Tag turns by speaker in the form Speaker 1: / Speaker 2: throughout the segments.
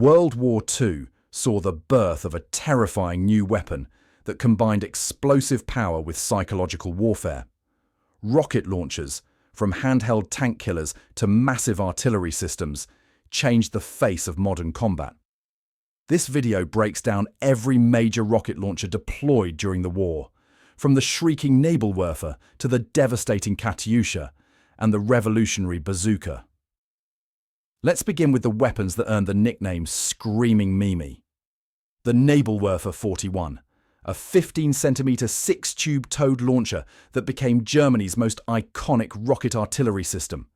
Speaker 1: World War II saw the birth of a terrifying new weapon that combined explosive power with psychological warfare. Rocket launchers, from handheld tank killers to massive artillery systems, changed the face of modern combat. This video breaks down every major rocket launcher deployed during the war, from the shrieking Nebelwerfer to the devastating Katyusha and the revolutionary bazooka. Let's begin with the weapons that earned the nickname Screaming Mimi. The Nebelwerfer 41, a 15-centimeter six-tube towed launcher that became Germany's most iconic rocket artillery system.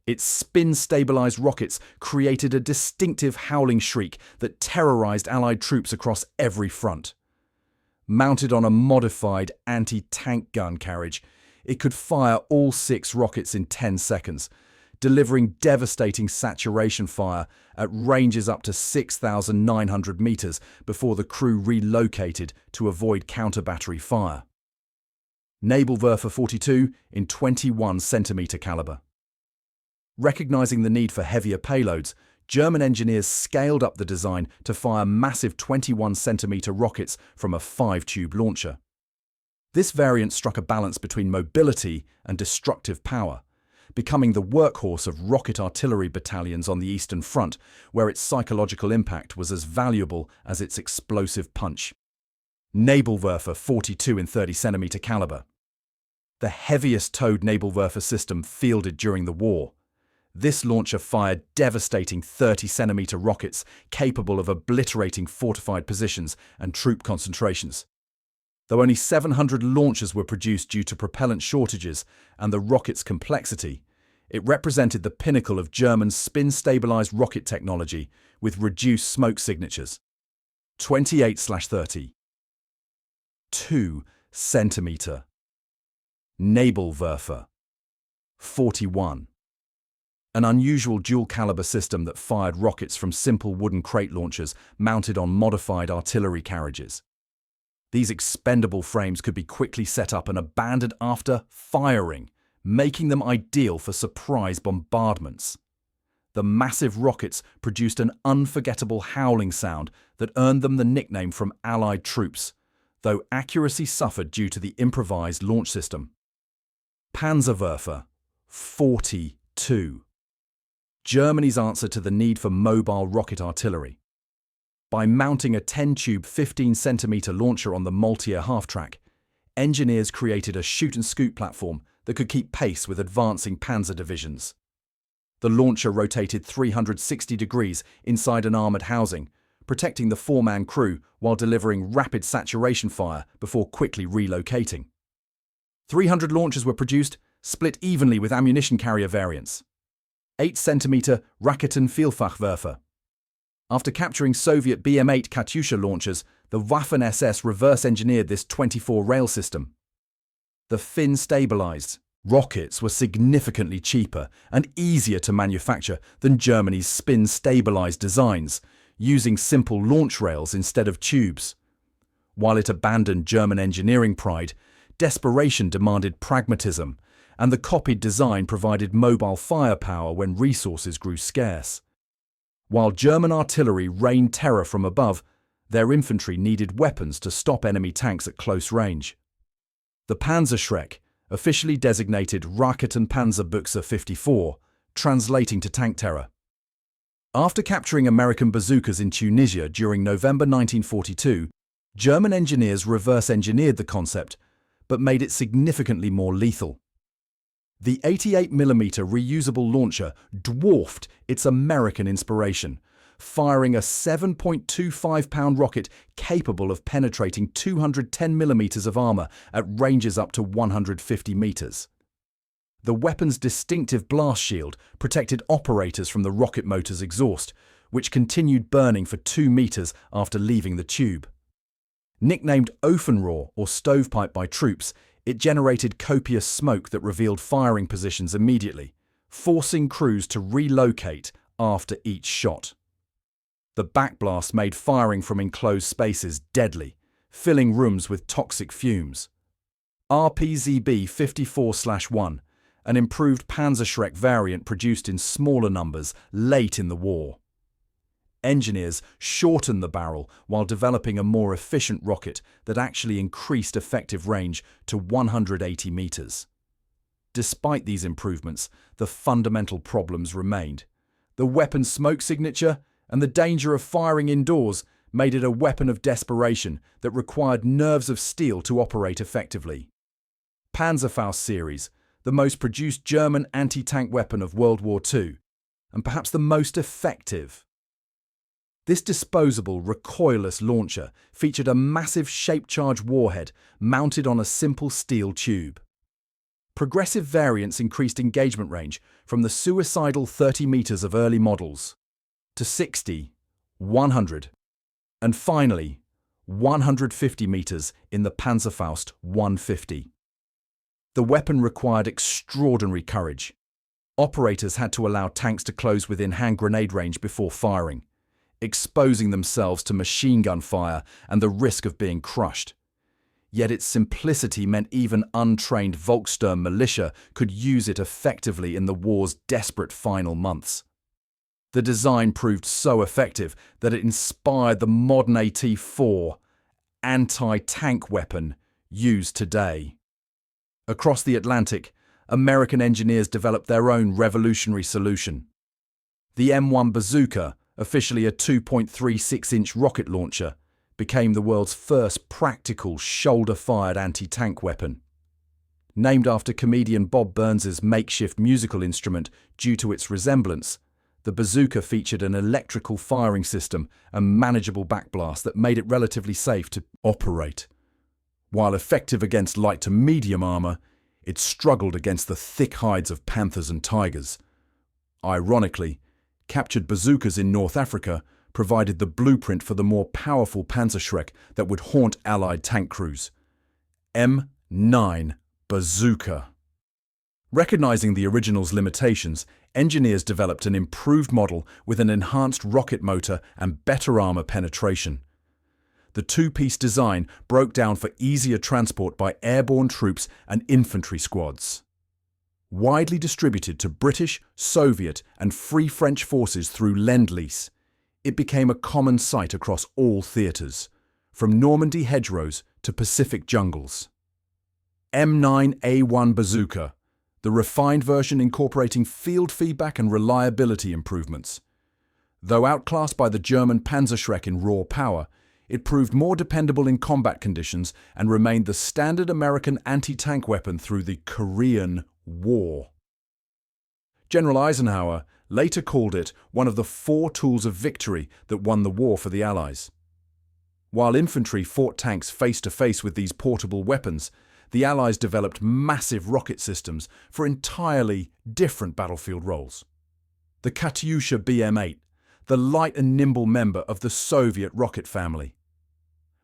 Speaker 1: Its spin-stabilized rockets created a distinctive howling shriek that terrorized Allied troops across every front. Mounted on a modified anti-tank gun carriage, it could fire all 6 rockets in 10 seconds, delivering devastating saturation fire at ranges up to 6,900 meters before the crew relocated to avoid counter-battery fire. Nebelwerfer 42 in 21-centimeter caliber. Recognizing the need for heavier payloads, German engineers scaled up the design to fire massive 21-centimeter rockets from a 5-tube launcher. This variant struck a balance between mobility and destructive power, becoming the workhorse of rocket artillery battalions on the Eastern Front, where its psychological impact was as valuable as its explosive punch. Nebelwerfer 42 in 30-centimeter caliber. The heaviest towed Nebelwerfer system fielded during the war. This launcher fired devastating 30-centimeter rockets capable of obliterating fortified positions and troop concentrations. Though only 700 launchers were produced due to propellant shortages and the rocket's complexity, it represented the pinnacle of German spin-stabilized rocket technology with reduced smoke signatures. 28/30. 2-centimeter. Nebelwerfer 41. An unusual dual-caliber system that fired rockets from simple wooden crate launchers mounted on modified artillery carriages. These expendable frames could be quickly set up and abandoned after firing, making them ideal for surprise bombardments. The massive rockets produced an unforgettable howling sound that earned them the nickname from Allied troops, though accuracy suffered due to the improvised launch system. Panzerwerfer 42. Germany's answer to the need for mobile rocket artillery. By mounting a 10-tube 15-centimeter launcher on the Moltier half-track, engineers created a shoot-and-scoot platform that could keep pace with advancing panzer divisions. The launcher rotated 360 degrees inside an armored housing, protecting the 4-man crew while delivering rapid saturation fire before quickly relocating. 300 launchers were produced, split evenly with ammunition carrier variants. 8-centimeter Raketenvielfachwerfer. After capturing Soviet BM-8 Katyusha launchers, the Waffen-SS reverse-engineered this 24-rail system. The fin-stabilized rockets were significantly cheaper and easier to manufacture than Germany's spin-stabilized designs, using simple launch rails instead of tubes. While it abandoned German engineering pride, desperation demanded pragmatism, and the copied design provided mobile firepower when resources grew scarce. While German artillery rained terror from above, their infantry needed weapons to stop enemy tanks at close range. The Panzerschreck, officially designated Raketenpanzerbüchse 54, translating to tank terror. After capturing American bazookas in Tunisia during November 1942, German engineers reverse-engineered the concept, but made it significantly more lethal. The 88mm reusable launcher dwarfed its American inspiration, firing a 7.25-pound rocket capable of penetrating 210mm of armor at ranges up to 150 meters. The weapon's distinctive blast shield protected operators from the rocket motor's exhaust, which continued burning for 2 meters after leaving the tube. Nicknamed Ofenrohr or stovepipe by troops, it generated copious smoke that revealed firing positions immediately, forcing crews to relocate after each shot. The backblast made firing from enclosed spaces deadly, filling rooms with toxic fumes. RPZB 54/1, an improved Panzerschreck variant produced in smaller numbers late in the war. Engineers shortened the barrel while developing a more efficient rocket that actually increased effective range to 180 meters. Despite these improvements, the fundamental problems remained. The weapon's smoke signature and the danger of firing indoors made it a weapon of desperation that required nerves of steel to operate effectively. Panzerfaust series, the most produced German anti-tank weapon of World War II, and perhaps the most effective. This disposable, recoilless launcher featured a massive shape-charge warhead mounted on a simple steel tube. Progressive variants increased engagement range from the suicidal 30 meters of early models to 60, 100, and finally 150 meters in the Panzerfaust 150. The weapon required extraordinary courage. Operators had to allow tanks to close within hand grenade range before firing, exposing themselves to machine gun fire and the risk of being crushed. Yet its simplicity meant even untrained Volkssturm militia could use it effectively in the war's desperate final months. The design proved so effective that it inspired the modern AT-4 anti-tank weapon used today. Across the Atlantic, American engineers developed their own revolutionary solution. The M1 bazooka, officially a 2.36-inch rocket launcher, became the world's first practical shoulder-fired anti-tank weapon. Named after comedian Bob Burns' makeshift musical instrument due to its resemblance, the bazooka featured an electrical firing system and manageable backblast that made it relatively safe to operate. While effective against light to medium armor, it struggled against the thick hides of panthers and tigers. Ironically, captured bazookas in North Africa provided the blueprint for the more powerful Panzerschreck that would haunt Allied tank crews. M9 Bazooka. Recognizing the original's limitations, engineers developed an improved model with an enhanced rocket motor and better armor penetration. The two-piece design broke down for easier transport by airborne troops and infantry squads. Widely distributed to British, Soviet, and Free French forces through Lend-Lease, it became a common sight across all theatres, from Normandy hedgerows to Pacific jungles. M9A1 Bazooka, the refined version incorporating field feedback and reliability improvements. Though outclassed by the German Panzerschreck in raw power, it proved more dependable in combat conditions and remained the standard American anti-tank weapon through the Korean War. General Eisenhower later called it one of the 4 tools of victory that won the war for the Allies. While infantry fought tanks face-to-face with these portable weapons, the Allies developed massive rocket systems for entirely different battlefield roles. The Katyusha BM-8, the light and nimble member of the Soviet rocket family.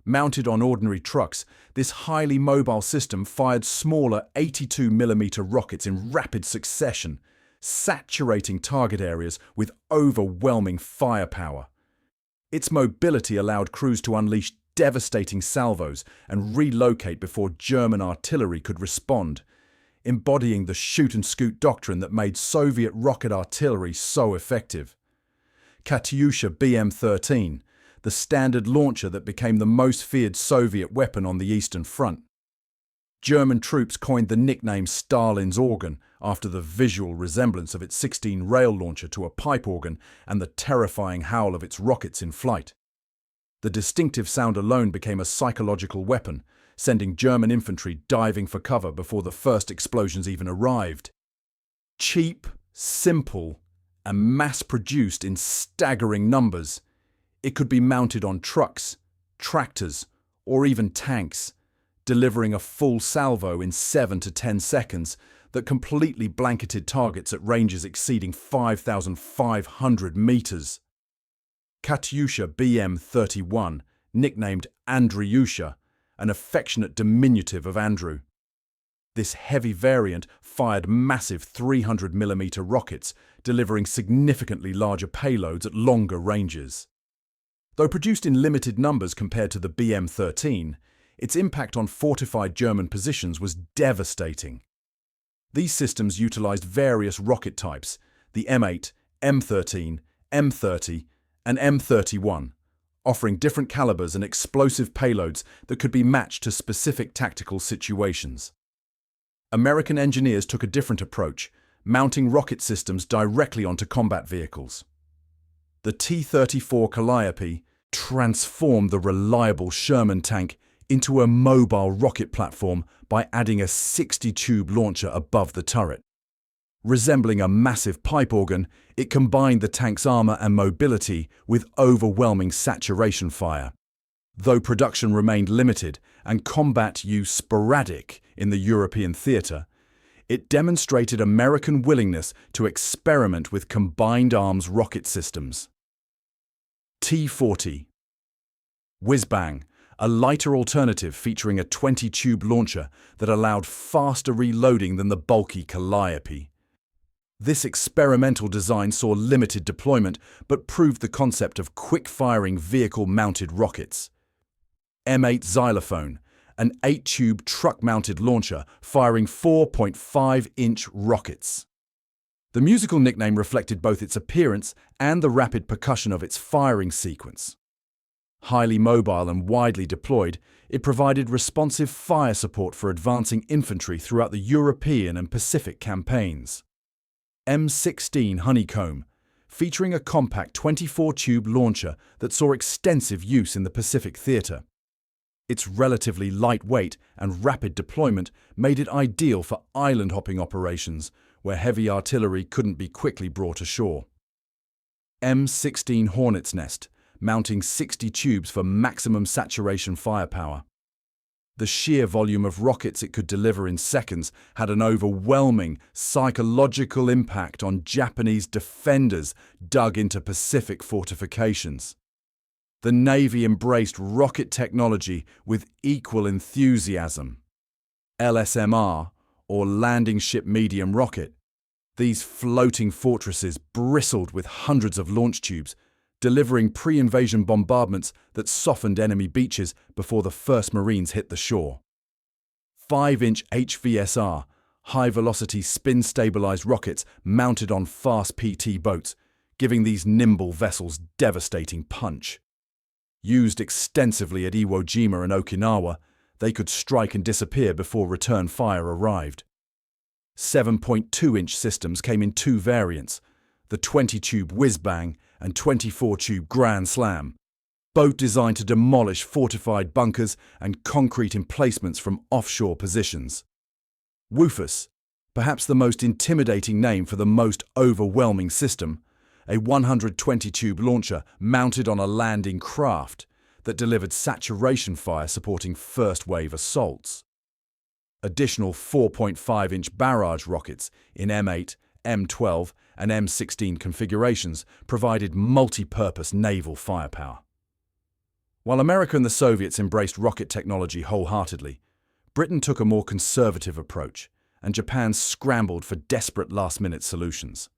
Speaker 1: Mounted on ordinary trucks, this highly mobile system fired smaller 82mm rockets in rapid succession, saturating target areas with overwhelming firepower. Its mobility allowed crews to unleash devastating salvos and relocate before German artillery could respond, embodying the shoot-and-scoot doctrine that made Soviet rocket artillery so effective. Katyusha BM-13, the standard launcher that became the most feared Soviet weapon on the Eastern Front. German troops coined the nickname Stalin's organ after the visual resemblance of its 16-rail launcher to a pipe organ and the terrifying howl of its rockets in flight. The distinctive sound alone became a psychological weapon, sending German infantry diving for cover before the first explosions even arrived. Cheap, simple, and mass-produced in staggering numbers, it could be mounted on trucks, tractors, or even tanks, delivering a full salvo in 7 to 10 seconds that completely blanketed targets at ranges exceeding 5,500 meters. Katyusha BM-31, nicknamed Andriusha, an affectionate diminutive of Andrew. This heavy variant fired massive 300mm rockets, delivering significantly larger payloads at longer ranges. Though produced in limited numbers compared to the BM-13, its impact on fortified German positions was devastating. These systems utilized various rocket types, the M8, M13, M30, and M31, offering different calibers and explosive payloads that could be matched to specific tactical situations. American engineers took a different approach, mounting rocket systems directly onto combat vehicles. The T-34 Calliope transformed the reliable Sherman tank into a mobile rocket platform by adding a 60-tube launcher above the turret. Resembling a massive pipe organ, it combined the tank's armor and mobility with overwhelming saturation fire. Though production remained limited and combat use sporadic in the European theater, it demonstrated American willingness to experiment with combined arms rocket systems. T-40 Whiz-Bang, a lighter alternative featuring a 20-tube launcher that allowed faster reloading than the bulky Calliope. This experimental design saw limited deployment but proved the concept of quick-firing vehicle-mounted rockets. M8 Xylophone, an 8-tube truck-mounted launcher firing 4.5-inch rockets. The musical nickname reflected both its appearance and the rapid percussion of its firing sequence. Highly mobile and widely deployed, it provided responsive fire support for advancing infantry throughout the European and Pacific campaigns. M16 Honeycomb, featuring a compact 24-tube launcher that saw extensive use in the Pacific theater. Its relatively lightweight and rapid deployment made it ideal for island-hopping operations where heavy artillery couldn't be quickly brought ashore. M16 Hornet's Nest, mounting 60 tubes for maximum saturation firepower. The sheer volume of rockets it could deliver in seconds had an overwhelming psychological impact on Japanese defenders dug into Pacific fortifications. The Navy embraced rocket technology with equal enthusiasm. LSMR, or Landing Ship Medium Rocket. These floating fortresses bristled with hundreds of launch tubes, delivering pre-invasion bombardments that softened enemy beaches before the first Marines hit the shore. 5-inch HVSR, high-velocity spin-stabilized rockets mounted on fast PT boats, giving these nimble vessels devastating punch. Used extensively at Iwo Jima and Okinawa, they could strike and disappear before return fire arrived. 7.2-inch systems came in two variants, the 20-tube Whiz-Bang and 24-tube Grand Slam, both designed to demolish fortified bunkers and concrete emplacements from offshore positions. WW2, perhaps the most intimidating name for the most overwhelming system, a 120-tube launcher mounted on a landing craft that delivered saturation fire supporting first-wave assaults. Additional 4.5-inch barrage rockets in M8, M12, and M16 configurations provided multi-purpose naval firepower. While America and the Soviets embraced rocket technology wholeheartedly, Britain took a more conservative approach, and Japan scrambled for desperate last-minute solutions.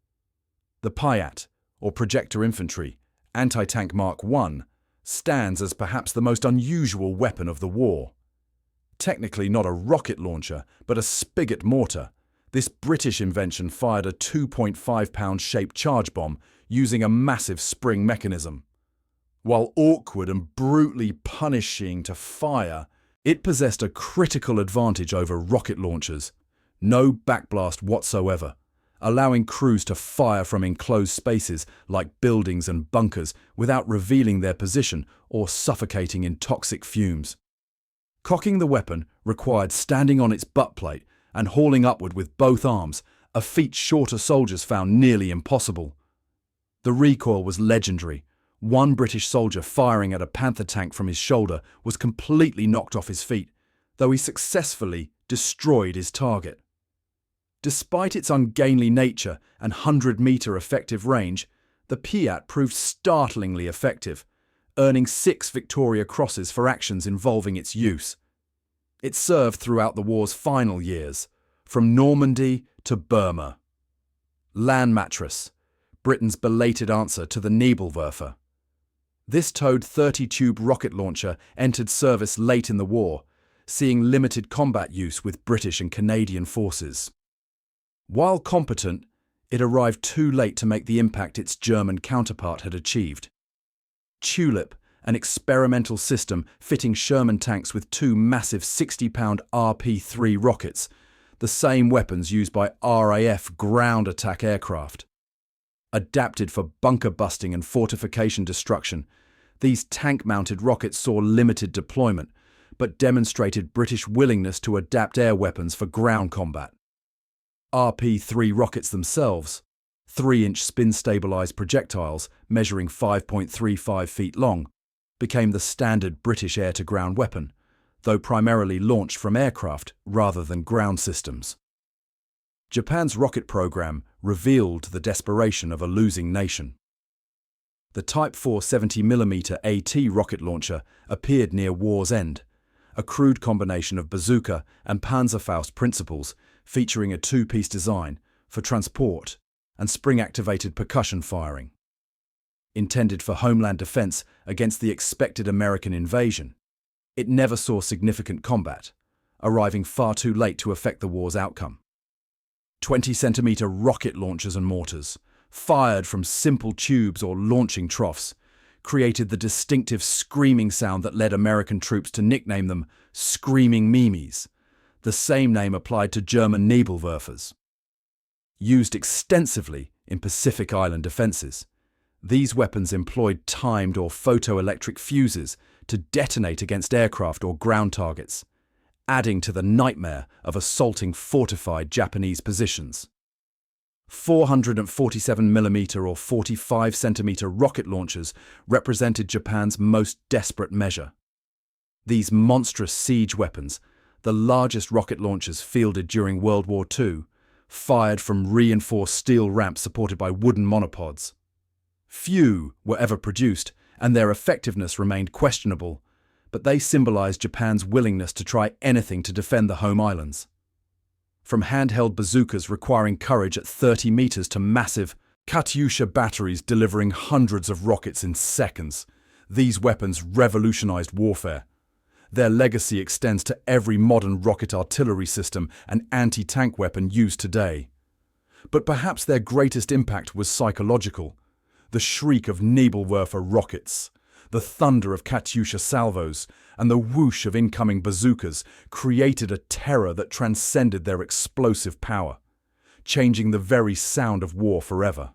Speaker 1: The Piat, or Projector Infantry, anti-tank Mark I, stands as perhaps the most unusual weapon of the war. Technically not a rocket launcher, but a spigot mortar, this British invention fired a 2.5-pound shaped charge bomb using a massive spring mechanism. While awkward and brutally punishing to fire, it possessed a critical advantage over rocket launchers. No backblast whatsoever, allowing crews to fire from enclosed spaces like buildings and bunkers without revealing their position or suffocating in toxic fumes. Cocking the weapon required standing on its butt plate and hauling upward with both arms, a feat shorter soldiers found nearly impossible. The recoil was legendary. One British soldier firing at a Panther tank from his shoulder was completely knocked off his feet, though he successfully destroyed his target. Despite its ungainly nature and 100-meter effective range, the Piat proved startlingly effective, earning 6 Victoria Crosses for actions involving its use. It served throughout the war's final years, from Normandy to Burma. Land Mattress, Britain's belated answer to the Nebelwerfer. This towed 30-tube rocket launcher entered service late in the war, seeing limited combat use with British and Canadian forces. While competent, it arrived too late to make the impact its German counterpart had achieved. Tulip, an experimental system fitting Sherman tanks with two massive 60-pound RP-3 rockets, the same weapons used by RAF ground attack aircraft. Adapted for bunker busting and fortification destruction, these tank-mounted rockets saw limited deployment, but demonstrated British willingness to adapt air weapons for ground combat. RP-3 rockets themselves, 3-inch spin-stabilized projectiles measuring 5.35 feet long, became the standard British air-to-ground weapon, though primarily launched from aircraft rather than ground systems. Japan's rocket program revealed the desperation of a losing nation. The Type 4 70mm AT rocket launcher appeared near war's end, a crude combination of bazooka and Panzerfaust principles, featuring a two-piece design for transport and spring-activated percussion firing. Intended for homeland defense against the expected American invasion, it never saw significant combat, arriving far too late to affect the war's outcome. 20-centimeter rocket launchers and mortars, fired from simple tubes or launching troughs, created the distinctive screaming sound that led American troops to nickname them Screaming Mimes, the same name applied to German Nebelwerfers. Used extensively in Pacific Island defenses, these weapons employed timed or photoelectric fuses to detonate against aircraft or ground targets, adding to the nightmare of assaulting fortified Japanese positions. 447mm or 45cm rocket launchers represented Japan's most desperate measure. These monstrous siege weapons, the largest rocket launchers fielded during World War II, fired from reinforced steel ramps supported by wooden monopods. Few were ever produced, and their effectiveness remained questionable, but they symbolized Japan's willingness to try anything to defend the home islands. From handheld bazookas requiring courage at 30 meters to massive Katyusha batteries delivering hundreds of rockets in seconds, these weapons revolutionized warfare. Their legacy extends to every modern rocket artillery system and anti-tank weapon used today. But perhaps their greatest impact was psychological. The shriek of Nebelwerfer rockets, the thunder of Katyusha salvos, and the whoosh of incoming bazookas created a terror that transcended their explosive power, changing the very sound of war forever.